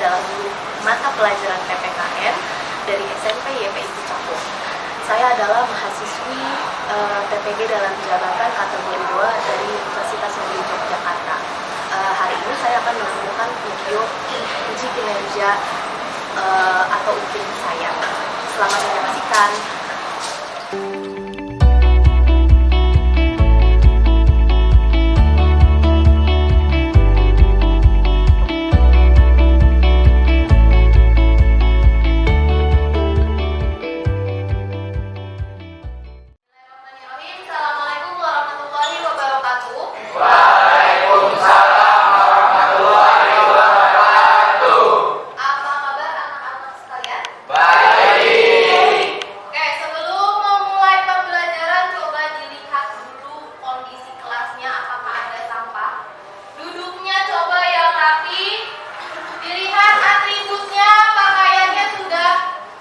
adalah guru mata pelajaran PPKN dari SMP YPI Cakung. Saya adalah mahasiswi PPG dalam jabatan kategori 2 dari Universitas Negeri Yogyakarta. Hari ini saya akan menampilkan video uji kinerja atau UKIN saya. Selamat menyaksikan. Assalamualaikum warahmatullahi wabarakatuh. Waalaikumsalam warahmatullahi wabarakatuh. Apa kabar anak-anak sekalian? Baik. Oke, sebelum memulai pembelajaran, coba dilihat dulu kondisi kelasnya, apakah ada sampah. Duduknya coba yang rapi. Dilihat atributnya, pakaiannya sudah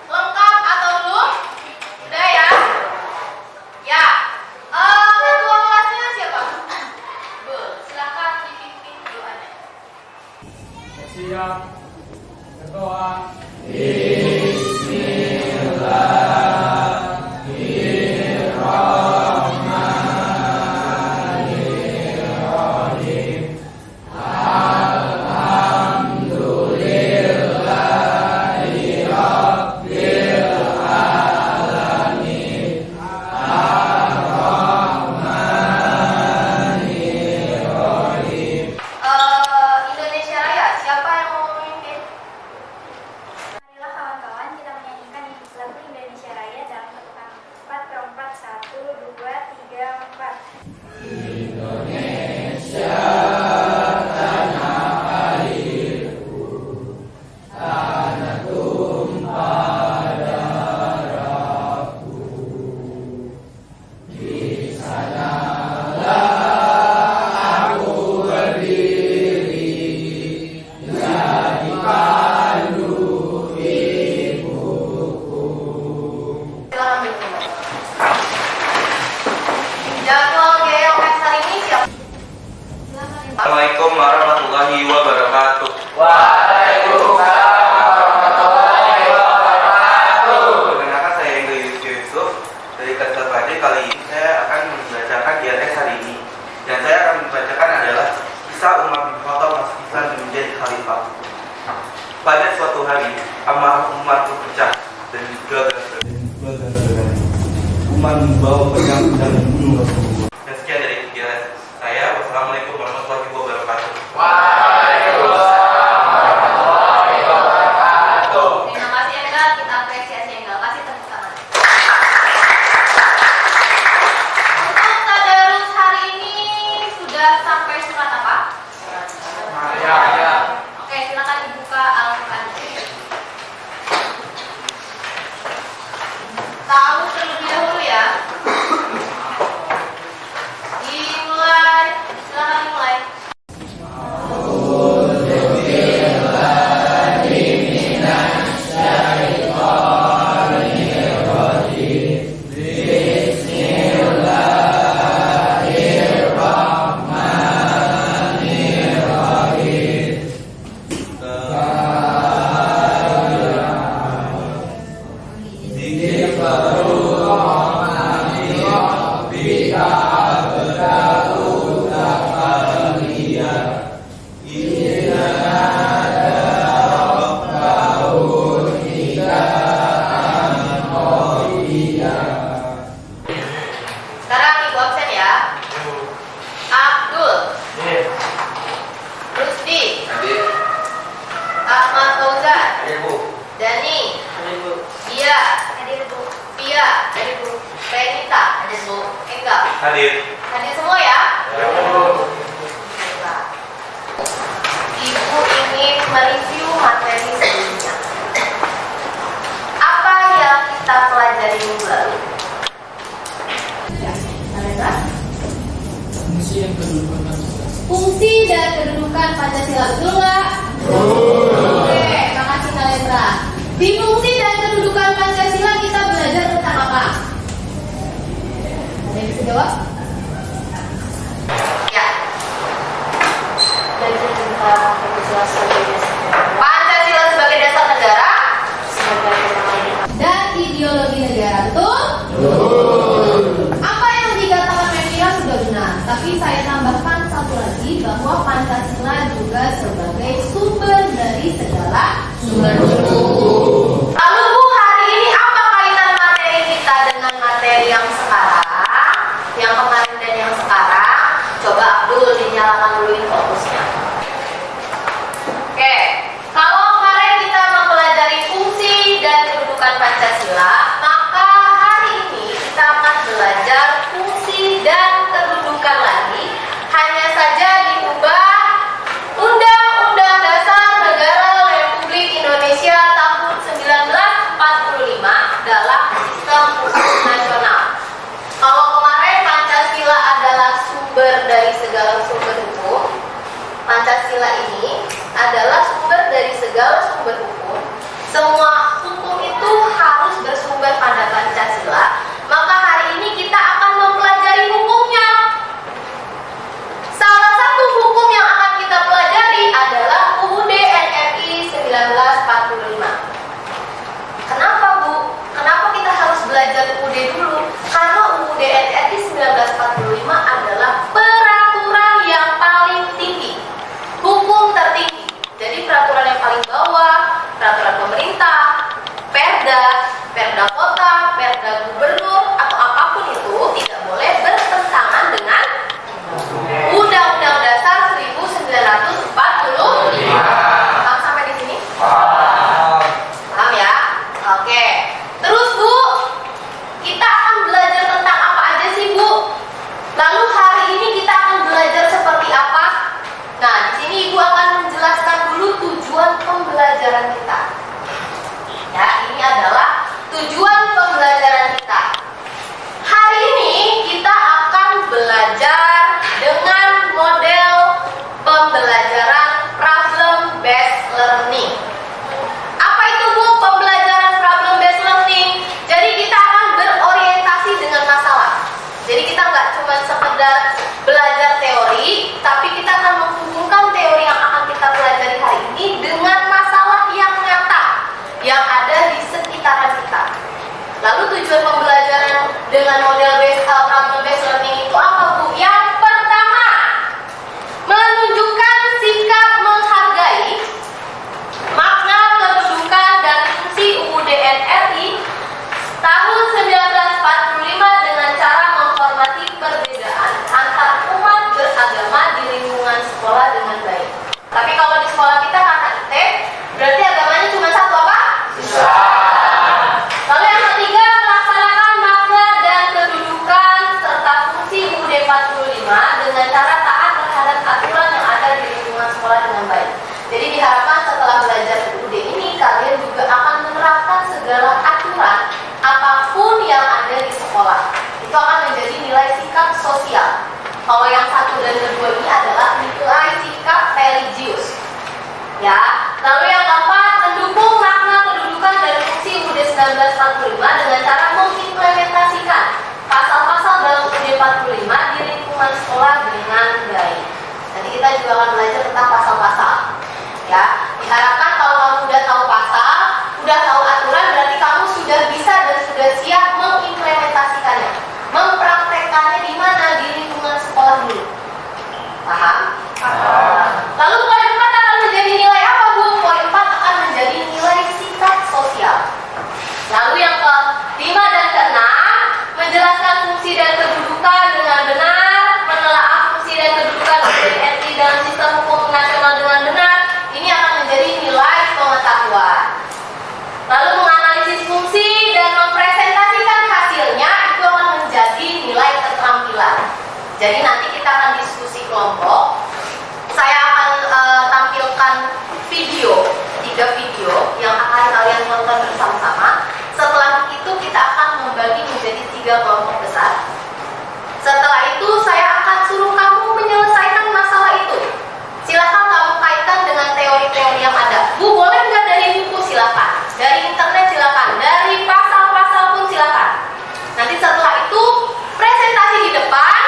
lengkap atau belum? Sudah ya? Ya. Ketua kelasnya siapa? Silakan dipimpin doanya. Siap, berdoa. Indonesia Raya, siapa yang mau memimpin? Marilah kawan-kawan kita menyanyikan lagu Indonesia Raya dalam ketukan 4/4, 1, 2, 3, 4. Silakan bertemu. Jadwal GLS hari ini siapa? Silakan. Assalamualaikum warahmatullahi wabarakatuh. Waalaikumsalam warahmatullahi wabarakatuh. Perkenalkan saya Hendro Yusuf dari Ketua Padi. Kali ini saya akan membacakan IRS hari ini. Dan saya akan membacakan adalah kisah Umar bin Khattab Islam menjadi khalifah. Pada suatu hari, amarah Umar berpecah dan juga Umar membawa pedang dan membunuh Rasulullah. Dan sekian dari IRS saya. Wassalamualaikum warahmatullahi wabarakatuh. Waalaikumsalam warahmatullahi wabarakatuh. Terima kasih Enggal, kita apresiasi Enggal. Kasih tepuk tangan. Untuk tadarus hari ini sudah sampai surat apa? Ya. Oke, silakan dibuka Al-Quran. Tahu terlebih dahulu ya. Dimulai. Silakan dimulai. Sekarang ibu absen ya. Abdul, Rusdi, Ahmad Fauzan, Dani, Dia, Pia, Renita, Enggal. Hadir. Hadir semua ya? Baiklah. Ibu ingin mereview materi sebelumnya. Apa yang kita pelajari minggu lalu? Ya, Nalendra? Fungsi dan kedudukan Pancasila, betul nggak? Oke, makasih Nalendra. Di fungsi dan kedudukan Pancasila kita belajar tentang apa? Ada yang bisa jawab? Ya. Belajar tentang Pancasila sebagai Pancasila Apa yang dikatakan Media sudah benar, tapi saya tambahkan satu lagi bahwa Pancasila juga sebagai sumber dari segala sumber hukum. Lalu Bu, hari ini apa kaitan materi kita dengan materi yang sekarang? Yang kemarin dan yang sekarang? Coba Abdul dinyalakan dulu fokusnya. Oke, kalau kemarin kita mempelajari fungsi dan kedudukan Pancasila, maka hari ini kita akan belajar fungsi dan kedudukan lagi. Hanya saja diubah Undang-Undang Dasar Negara Republik Indonesia tahun 1945 dalam sistem hukum nasional. Kalau kemarin Pancasila adalah sumber dari segala sumber hukum, Pancasila ini adalah sumber dari segala sumber hukum. Semua hukum itu harus bersumber pada Pancasila. Maka hari ini kita akan mempelajari hukumnya. Salah satu hukum yang akan kita pelajari adalah UUD NRI 1945. Kenapa Bu? Kenapa kita harus belajar UUD dulu? Karena UUD NRI 1945 adalah peraturan yang paling tinggi, hukum tertinggi. Jadi peraturan yang paling bawah, peraturan pemerintah, perda, perda kota, perda gubernur, atau apapun itu tidak boleh bertentangan dengan Undang-Undang Dasar 1945. Paham sampai di sini? Paham ya? Oke. Terus Bu, kita akan belajar tentang apa aja sih Bu? Lalu hari ini kita akan belajar seperti apa? Nah, di sini Ibu akan menjelaskan dulu tujuan pembelajaran kita. Ya, ini adalah tujuan pembelajaran kita. Hari ini kita akan belajar dengan model pembelajaran problem based learning. Apa itu Bu pembelajaran problem based learning? Jadi kita akan berorientasi dengan masalah. Jadi kita nggak cuma sekedar belajar teori, tapi kita akan menghubungkan teori yang akan kita pelajari hari ini dengan masalah yang nyata yang ada di sekitaran kita. Lalu tujuan pembelajaran dengan model problem based learning itu apa Bu? Yang pertama, menunjukkan sikap menghargai makna kedudukan dan fungsi UUD NRI tahun 1945 dengan cara menghormati perbedaan antar umat beragama di lingkungan sekolah dengan baik. Tapi kalau di sekolah kita karena IT, berarti agamanya cuma satu apa? Lalu yang ketiga, melaksanakan makna dan kedudukan serta fungsi UUD 45 dengan cara taat terhadap aturan yang ada di lingkungan sekolah dengan baik. Jadi diharapkan setelah belajar UUD ini, kalian juga akan menerapkan segala aturan apapun yang ada di sekolah. Itu akan menjadi nilai sikap sosial. Kalau yang satu dan kedua ini adalah nilai sikap religius. Ya. Lalu yang keempat, mendukung makna kedudukan dan fungsi UUD 1945 dengan cara mengimplementasikan pasal-pasal dalam UUD 45 di lingkungan sekolah dengan baik. Nanti kita juga akan belajar tentang pasal-pasal. Ya, diharapkan kalau kamu udah tahu pasal, udah tahu aturan, berarti kamu sudah bisa dan sudah siap mengimplementasikannya, mempraktekkannya di mana, di lingkungan sekolah dulu. Paham? Lalu poin 4 akan menjadi nilai apa Bu? Poin 4 akan menjadi nilai sikap sosial. Lalu yang ke-5 dan ke-6, menjelaskan fungsi dan kedudukan dengan benar, menelaah fungsi dan kedudukan NRI dalam sistem hukum nasional dengan benar. Ini akan menjadi nilai pengetahuan. Lalu menganalisis fungsi dan mempresentasikan hasilnya, itu akan menjadi nilai keterampilan. Jadi nanti kita akan diskusi kelompok. Saya akan tampilkan video, 3 video yang akan kalian tonton bersama-sama. Setelah itu kita akan membagi menjadi 3 kelompok besar. Setelah itu saya akan suruh kamu menyelesaikan masalah itu. Silakan kamu kaitkan dengan teori-teori yang ada. Bu, boleh nggak dari buku? Silakan. Dari internet silakan. Dari pasal-pasal pun silakan. Nanti setelah itu presentasi di depan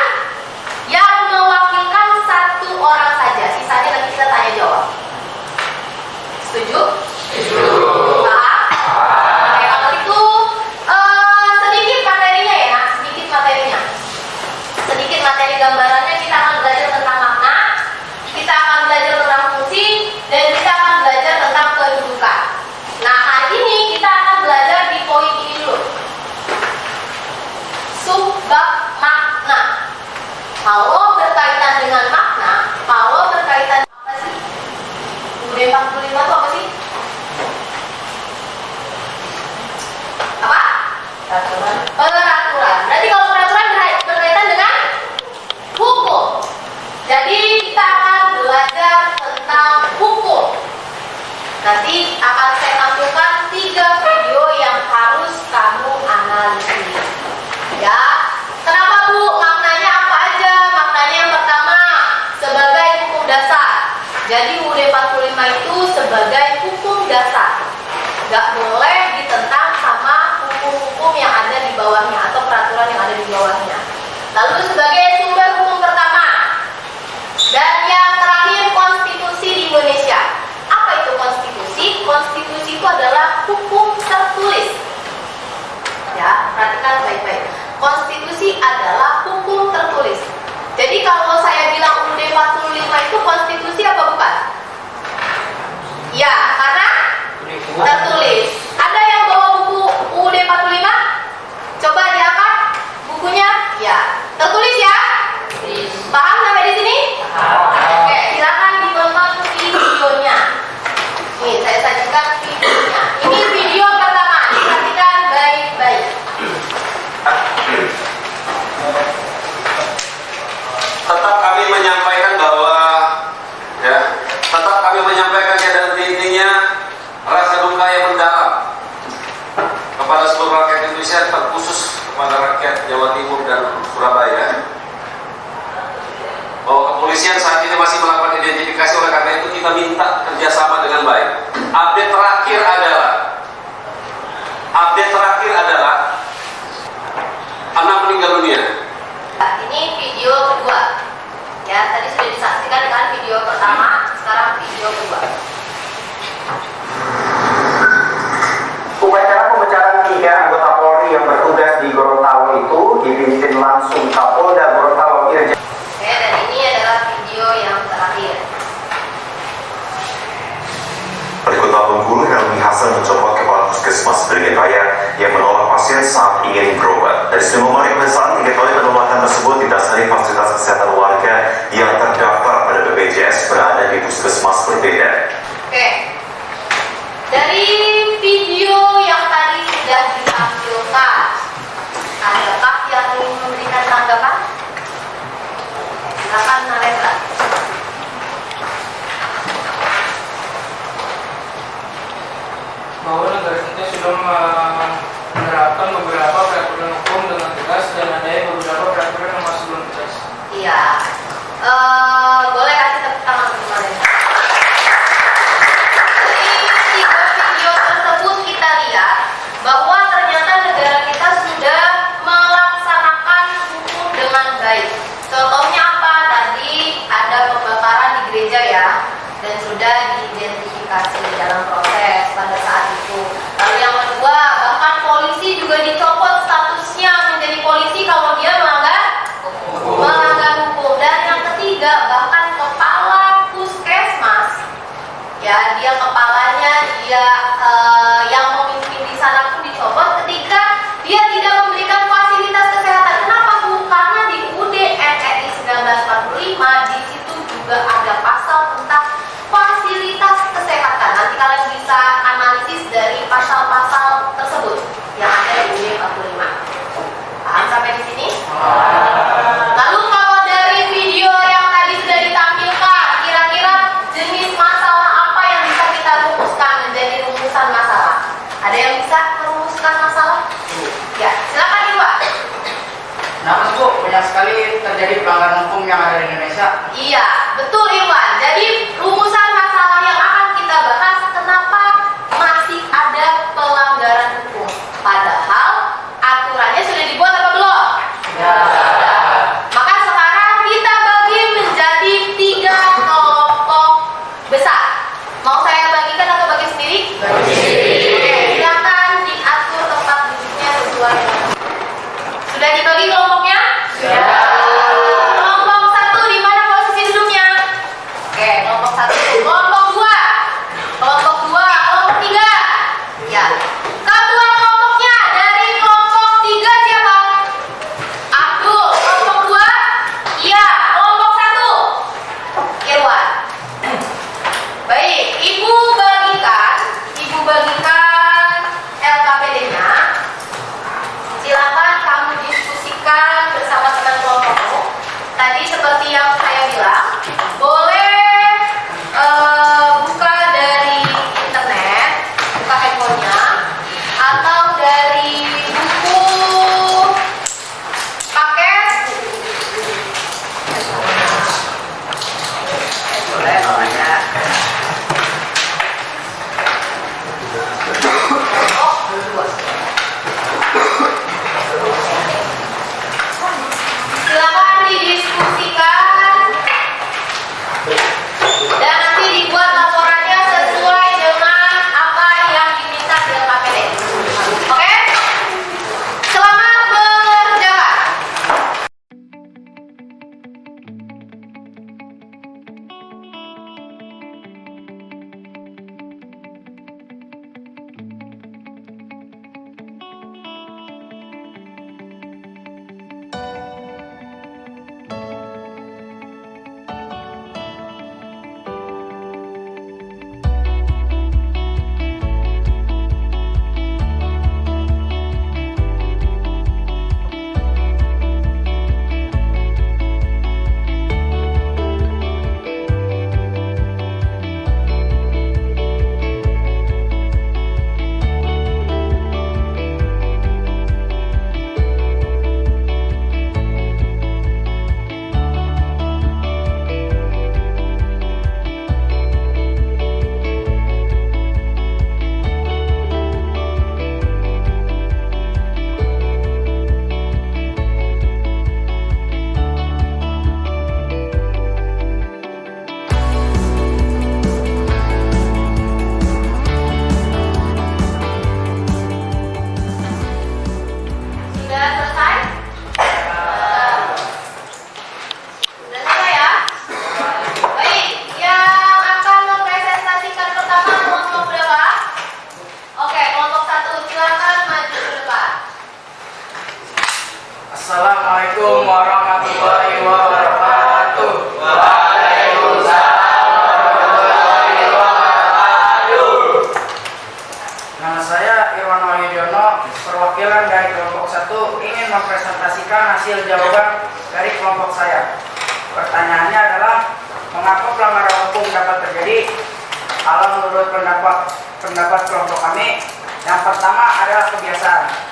yang mewakilkan 1 orang saja. Sisanya nanti kita tanya jawab. Setuju? Setuju. Paham? Oke, kalau itu sedikit materinya bab makna. Kalau berkaitan dengan makna, kalau berkaitan apa sih? UUD 45 itu apa sih? Apa? Peraturan. Peraturan. Berarti kalau peraturan berkaitan dengan hukum. Jadi kita akan belajar tentang hukum. Nanti akan saya tampilkan 3 video yang harus kamu analisis. Ya. Kenapa Bu? Maknanya apa aja? Maknanya yang pertama sebagai hukum dasar. Jadi UUD 45 itu sebagai hukum dasar. Gak boleh ditentang sama hukum-hukum yang ada di bawahnya atau peraturan yang ada di bawahnya. Lalu sebagai sumber hukum pertama. Dan yang terakhir konstitusi di Indonesia. Apa itu konstitusi? Konstitusi itu adalah hukum tertulis. Ya, perhatikan baik-baik. Konstitusi adalah hukum tertulis. Jadi kalau saya bilang UUD 45 itu konstitusi apa bukan? Ya, karena tertulis. Ada yang bawa buku UUD 45? Coba diangkat bukunya. Ya, tertulis ya? Paham sampai di sini? Oke, silakan ditonton videonya. Nih, saya sajikan videonya. Ini video pertama, diperhatikan baik-baik. Tetap kami menyampaikan bahwa tetap kami menyampaikan dan intinya rasa duka yang mendalam kepada seluruh rakyat Indonesia, terkhusus kepada rakyat Jawa Timur dan Surabaya, bahwa kepolisian saat ini masih melakukan identifikasi. Oleh karena itu kita minta kerjasama dengan baik. Update terakhir adalah 6 meninggal dunia. Ini video kedua. Ya, tadi sudah disaksikan kan video pertama, sekarang video kedua. Upacara pemecatan 3 anggota Polri yang bertugas di Gorontalo itu dipimpin langsung Kapolda Gorontalo Irjen. Oke, dan ini adalah video yang terakhir. Berikut Bengkulu Helmi Hasan mencopot kepala puskesmas Beringin Raya yang menolak pasien saat ingin berobat. Dari semua pemeriksaan, diketahui penolakan tersebut didasari fasilitas kesehatan warga yang terdaftar pada BPJS berada di puskesmas berbeda. Oke, dari video yang tadi sudah ditampilkan, adakah yang ingin memberikan tanggapan? Silakan Narendra. Bahwa negara kita sudah menerapkan beberapa peraturan hukum dengan tegas dan adanya beberapa peraturan yang masih belum tegas. Iya. Boleh kasih tepuk tangan untuk Narendra. Dari 3 video tersebut kita lihat bahwa ternyata negara kita sudah melaksanakan hukum dengan baik. Contohnya apa? Tadi ada pembakaran di gereja ya, dan sudah diidentifikasi dalam proses pada saat itu. Lalu yang kedua, bahkan polisi juga dicopot statusnya menjadi polisi kalau dia melanggar hukum. Dan yang ketiga, bahkan kepala puskesmas, ya dia kepalanya, dia yang memimpin di sana pun dicopot ketika dia tidak memberikan fasilitas kesehatan. Kenapa Bu? Karena di UUD RI 1945 di situ juga ada pasal tentang fasilitas kesehatan. Nanti kalian bisa analisis dari pasal-pasal tersebut yang ada di UUD 45. Paham sampai di sini? Lalu kalau dari video yang tadi sudah ditampilkan, kira-kira jenis masalah apa yang bisa kita rumuskan menjadi rumusan masalah? Ada yang bisa merumuskan masalah? Ya, silakan Iwa. Nah, Bu, banyak sekali terjadi pelanggaran hukum yang ada di Indonesia. Iya, betul Iwan. Jadi rumusan masalah yang akan kita bahas, kenapa masih ada pelanggaran hukum? Padahal aturannya sudah dibuat apa belum? Ya. Maka sekarang kita bagi menjadi 3 kelompok besar. Mau saya bagikan atau bagi sendiri? Bagi sendiri. Oke, silakan diatur tempat duduknya sesuai. Sudah dibagi kelompoknya? Sudah. Kelompok 1 di mana posisi duduknya? Assalamualaikum warahmatullahi wabarakatuh. Waalaikumsalam warahmatullahi wabarakatuh. Nama saya Irwan Wahyudiono, perwakilan dari kelompok 1 ingin mempresentasikan hasil jawaban dari kelompok saya. Pertanyaannya adalah, mengapa pelanggaran hukum dapat terjadi? Kalau menurut pendapat kelompok kami, yang pertama adalah kebiasaan.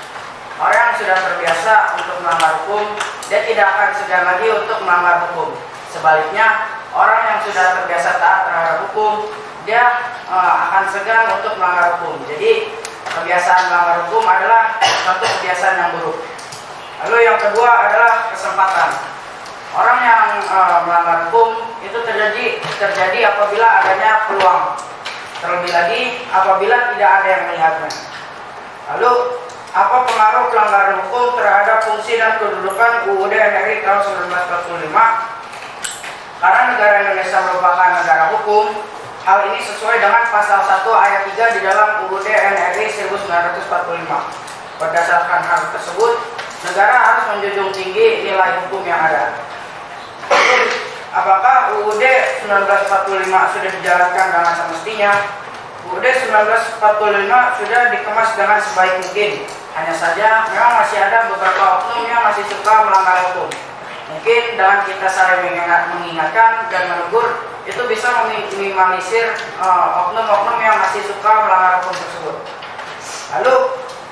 Orang yang sudah terbiasa untuk melanggar hukum, dia tidak akan segan lagi untuk melanggar hukum. Sebaliknya, orang yang sudah terbiasa taat terhadap hukum, dia akan segan untuk melanggar hukum. Jadi, kebiasaan melanggar hukum adalah satu kebiasaan yang buruk. Lalu yang kedua adalah kesempatan. Orang yang melanggar hukum itu terjadi apabila adanya peluang. Terlebih lagi apabila tidak ada yang melihatnya. Lalu, apa pengaruh pelanggaran hukum terhadap fungsi dan kedudukan UUD NRI tahun 1945? Karena negara Indonesia merupakan negara hukum, hal ini sesuai dengan pasal 1 ayat 3 di dalam UUD NRI 1945. Berdasarkan hal tersebut, negara harus menjunjung tinggi nilai hukum yang ada. Apakah UUD 1945 sudah dijalankan dengan semestinya? UUD 1945 sudah dikemas dengan sebaik mungkin. Hanya saja memang masih ada beberapa oknum yang masih suka melanggar hukum. Mungkin dengan kita saling mengingatkan dan menegur, itu bisa meminimalisir oknum-oknum yang masih suka melanggar hukum tersebut. Lalu,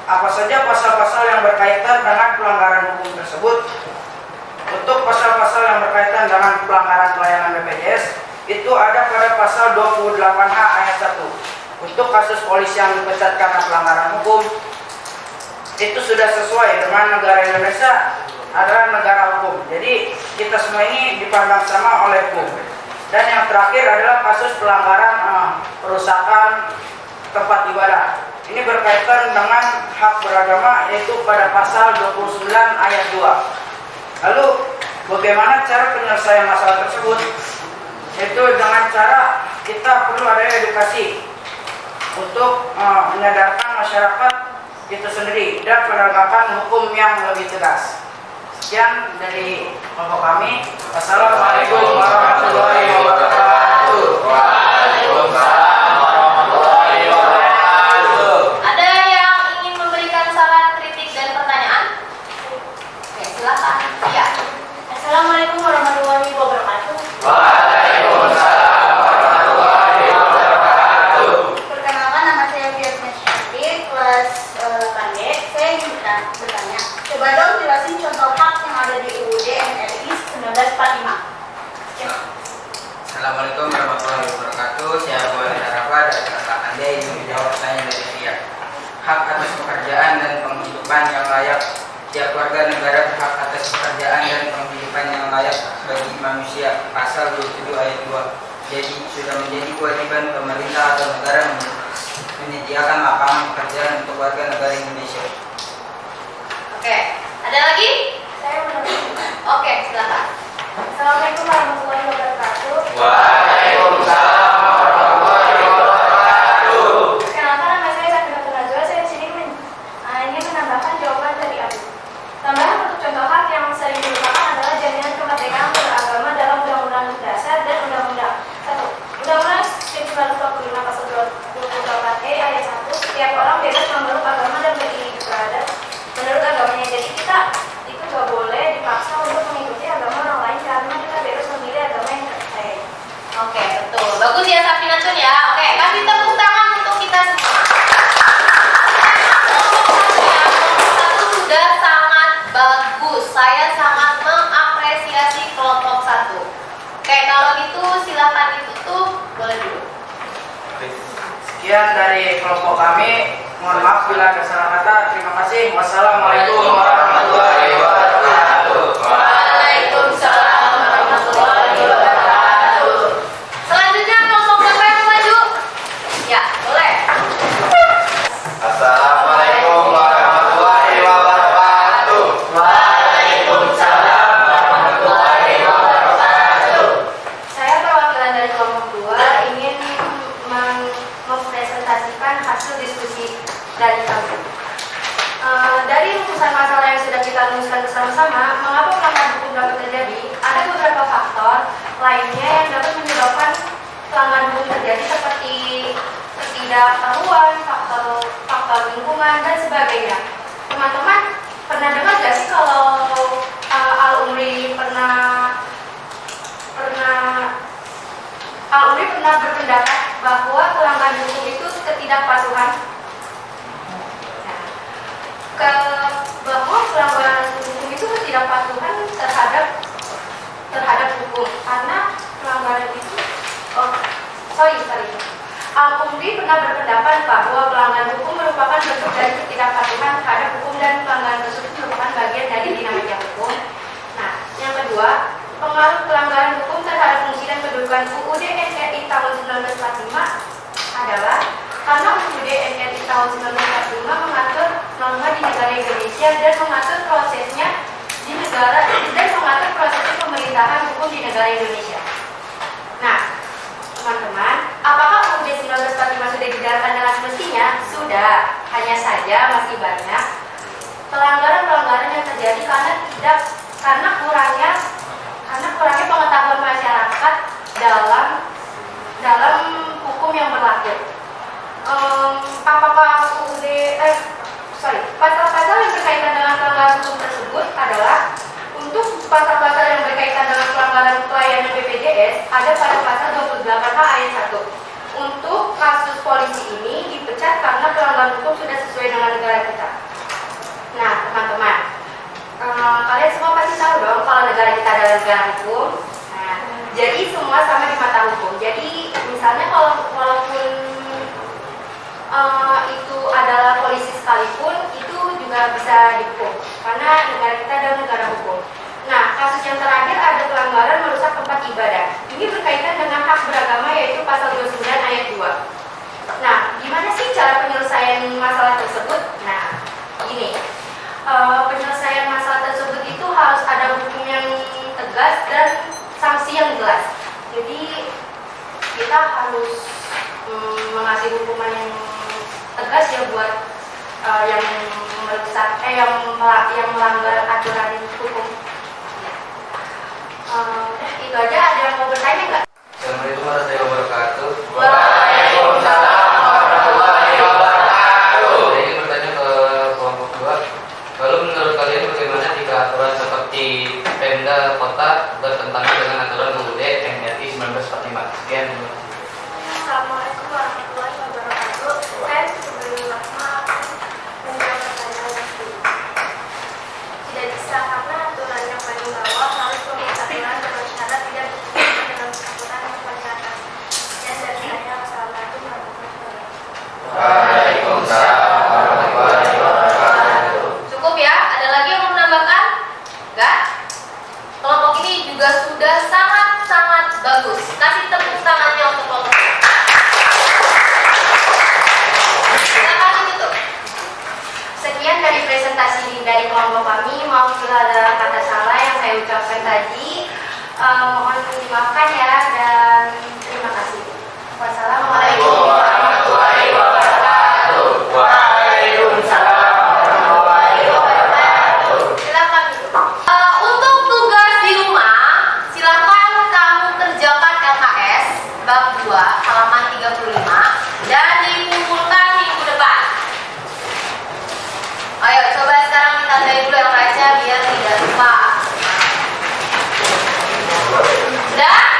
apa saja pasal-pasal yang berkaitan dengan pelanggaran hukum tersebut? Untuk pasal-pasal yang berkaitan dengan pelanggaran pelayanan BPJS, itu ada pada pasal 28H ayat 1. Untuk kasus polisi yang dipecat karena pelanggaran hukum, itu sudah sesuai dengan negara Indonesia adalah negara hukum. Jadi kita semua ini dipandang sama oleh hukum. Dan yang terakhir adalah kasus pelanggaran perusakan tempat ibadah. Ini berkaitan dengan hak beragama, yaitu pada pasal 29 ayat 2. Lalu bagaimana cara penyelesaian masalah tersebut? Yaitu dengan cara kita perlu ada edukasi untuk menyadarkan masyarakat itu sendiri dan penegakan hukum yang lebih tegas. Sekian dari kelompok kami. Wassalamualaikum warahmatullahi wabarakatuh. Waalaikumsalam warahmatullahi wabarakatuh. Ada yang ingin memberikan saran, kritik, dan pertanyaan? Oke, silakan. Ya. Assalamualaikum warahmatullahi wabarakatuh. Waalaikumsalam warahmatullahi wabarakatuh. Perkenalkan, nama saya Biasnya Syarif, kelas 8D. Saya ingin bertanya, coba dong jelasin contoh hak yang ada di UUD NRI 1945. Assalamualaikum warahmatullahi wabarakatuh. Saya Muhammad Arafa dari kelas 8D ingin menjawab pertanyaan dari dia. Hak atas pekerjaan dan penghidupan yang layak. Setiap warga negara berhak atas pekerjaan dan penghidupan yang layak bagi manusia. Pasal 27 ayat 2. Jadi sudah menjadi kewajiban pemerintah atau negara menyediakan lapangan pekerjaan untuk warga negara Indonesia. Oke, ada lagi? Saya menurut Oke, silakan. Assalamualaikum warahmatullahi wabarakatuh. Waalaikumsalam warahmatullahi wabarakatuh. Perkenalkan, nama saya Sakinatun Najwa. Saya di sini ingin menambahkan jawaban dari Abu. Tambahan untuk contoh hak yang sering dilupakan adalah jaminan kemerdekaan beragama dalam Undang-Undang Dasar dan Undang-Undang 1. Undang-Undang 1945 pasal 28E ayat 1. Setiap orang bebas memeluk agama dan berhidup beradab menurut agamanya. Jadi kita itu gak boleh dipaksa untuk mengikuti agama orang lain karena kita bebas memilih agama yang kita percaya. Oke, betul. Bagus ya Safinatun ya. Oke, kasih tepuk tangan untuk kita semua. Satu sudah sangat bagus. Saya sangat mengapresiasi kelompok 1. Oke, kalau gitu silakan ditutup. Boleh dulu. Sekian dari kelompok kami. Mohon maaf bila ada salah kata. Terima kasih. Wassalamualaikum warahmatullahi wabarakatuh. Waalaikumsalam warahmatullahi wabarakatuh. Selanjutnya kelompok berapa yang maju? Ya, boleh. Assalamualaikum warahmatullahi wabarakatuh. Waalaikumsalam warahmatullahi wabarakatuh. Saya perwakilan dari kelompok 2 ingin mempresentasikan hasil diskusi dari kami. Dari rumusan masalah yang sudah kita rumuskan bersama bersama-sama mengapa pelanggaran hukum dapat terjadi. Ada beberapa faktor lainnya yang dapat menyebabkan pelanggaran hukum terjadi seperti ketidaktahuan, faktor lingkungan dan sebagainya. Teman-teman pernah dengar gak sih kalau Al-Umri pernah berpendapat bahwa pelanggaran hukum itu ketidakpatuhan? Bahwa pelanggaran hukum itu ketidakpatuhan terhadap hukum, karena pelanggaran itu Al-Umri pernah berpendapat bahwa pelanggaran hukum merupakan bentuk dari ketidakpatuhan terhadap hukum dan pelanggaran tersebut merupakan bagian dari dinamika hukum. Nah, yang kedua, pengaruh pelanggaran hukum terhadap fungsi dan kedudukan UUD NRI tahun 1945 adalah karena UUD NRI tahun 1945 mengatur norma di negara Indonesia dan mengatur prosesnya pemerintahan hukum di negara Indonesia. Nah, teman-teman, apakah UUD 1945 sudah dijalankan dengan semestinya? Sudah, hanya saja masih banyak pelanggaran-pelanggaran yang terjadi karena kurangnya pengetahuan masyarakat dalam hukum yang berlaku. Pasal-pasal yang berkaitan dengan pelanggaran hukum tersebut adalah untuk pasal-pasal yang berkaitan dengan pelanggaran pelayanan BPJS ada pada pasal 28H ayat 1. Untuk kasus polisi ini dipecat karena pelanggaran hukum sudah sesuai dengan negara kita. Nah, teman-teman, kalian semua pasti tahu dong kalau negara kita adalah negara hukum. Nah, jadi semua sama di mata hukum. Jadi misalnya walaupun itu adalah polisi sekalipun, itu juga bisa dihukum karena negara kita adalah negara hukum. Nah, kasus yang terakhir ada pelanggaran merusak tempat ibadah. Ini berkaitan dengan hak beragama, yaitu pasal 29 ayat 2. Nah, gimana sih cara penyelesaian masalah tersebut? Nah, gini, penyelesaian masalah tersebut itu harus ada hukum yang tegas dan sanksi yang jelas. Jadi kita harus mengasih hukuman yang tegas ya buat yang melanggar aturan hukum. Itu aja. Ada yang mau bertanya nggak? Assalamualaikum warahmatullahi wabarakatuh. Waalaikumsalam warahmatullahi wabarakatuh. Saya ingin bertanya ke kelompok 2. Lalu menurut kalian bagaimana jika aturan seperti Pemda Kota bertentangan dengan aturan UUD NRI 1945? Sekian. Assalamualaikum warahmatullahi wabarakatuh. Saya sebelumnya menjawab pertanyaan ini. Tidak bisa karena aturan yang paling bawah harus memiliki aturan dengan syarat tidak bertentangan dengan aturan yang paling atas. Dan dari saya, assalamualaikum warahmatullahi wabarakatuh. Waalaikumsalam warahmatullahi wabarakatuh. Cukup ya? Ada lagi yang mau menambahkan? Enggak? Kelompok ini juga sudah sangat-sangat bagus. Kasih tepuk tangannya untuk kelompok ini. Silakan ditutup. Sekian dari presentasi dari kelompok kami. Maaf bila ada kata salah yang saya ucapkan tadi. Mohon dimaafkan ya dan terima kasih. Wassalamualaikum warahmatullahi wabarakatuh. Waalaikumsalam warahmatullahi wabarakatuh. Silakan. Untuk tugas di rumah, silakan kamu kerjakan LKS bab 2 halaman 35 dan dikumpulkan minggu depan. Ayo coba sekarang kita tandai dulu LKS-nya biar tidak lupa. Sudah?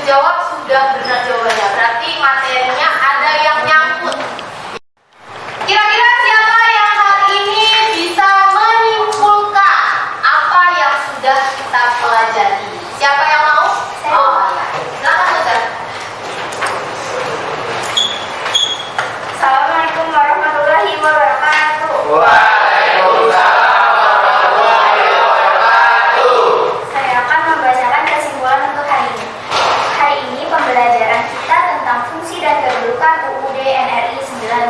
jawab sudah benar jawabannya. Berarti materinya ada yang nyangkut. Kira-kira siapa yang hari ini bisa menyimpulkan apa yang sudah kita pelajari? Siapa yang mau? Oh ya, silakan Ustaz. Assalamualaikum warahmatullahi wabarakatuh. Saya akan membacakan kesimpulan untuk hari ini. Hari ini pembelajaran kita tentang fungsi dan kedudukan UUD NRI 1945,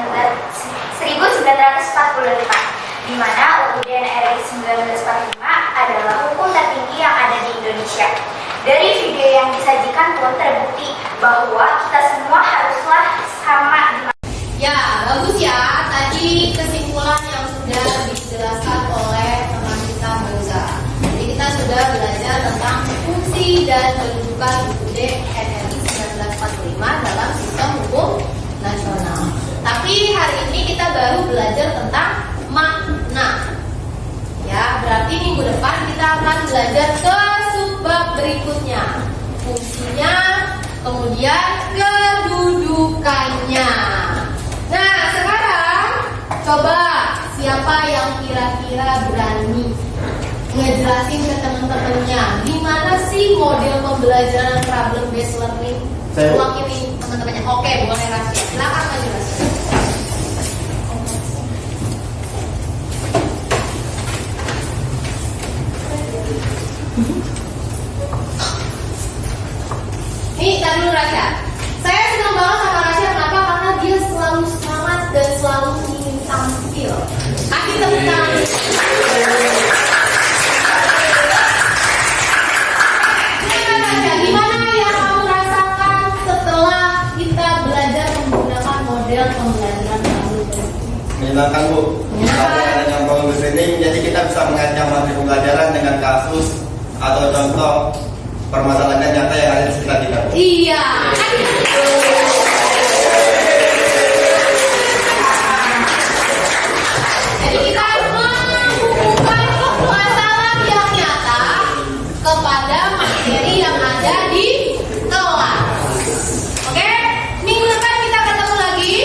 di mana UUD NRI 1945 adalah hukum tertinggi yang ada di Indonesia. Dari video yang disajikan pun terbukti bahwa kita semua haruslah sama di. Ya, bagus ya. Tadi kesimpulan yang sudah dijelaskan oleh teman kita Moza. Jadi kita sudah belajar tentang fungsi dan kedudukan UUD NRI 1945 dalam sistem hukum nasional. Tapi hari ini kita baru belajar tentang makna. Ya, berarti minggu depan kita akan belajar ke subbab berikutnya. Fungsinya, kemudian kedudukannya. Nah, sekarang coba siapa yang kira-kira berani ngejelasin ke teman-temannya gimana sih model pembelajaran problem based learning? Ulang ini teman-temannya. Oke, boleh rahasia. Silakan maju rahasia. Nih, tak dulu Rasya. Saya senang banget sama Rasya. Kenapa? Karena dia selalu semangat dan selalu ingin tampil. Kasih tepuk tangan. Gimana yang kamu rasakan setelah kita belajar menggunakan model pembelajaran baru? Menyenangkan Bu. Karena adanya bagus ini, jadi kita bisa mengaitkan materi pembelajaran dengan kasus atau contoh permasalahan nyata yang ada di sekitar kita. Iya. Jadi kita menghubungkan masalah yang nyata kepada materi yang ada di kelas. Oke, minggu depan kita ketemu lagi.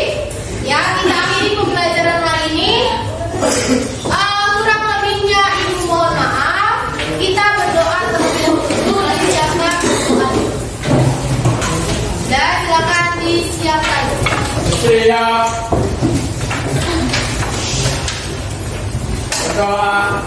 Ya, kita akhiri pembelajaran hari ini. Kurang lebihnya ibu mohon maaf. Kita berdoa terlebih dahulu disiapkan doa. Dan silakan disiapkan. Siap. Berdoa.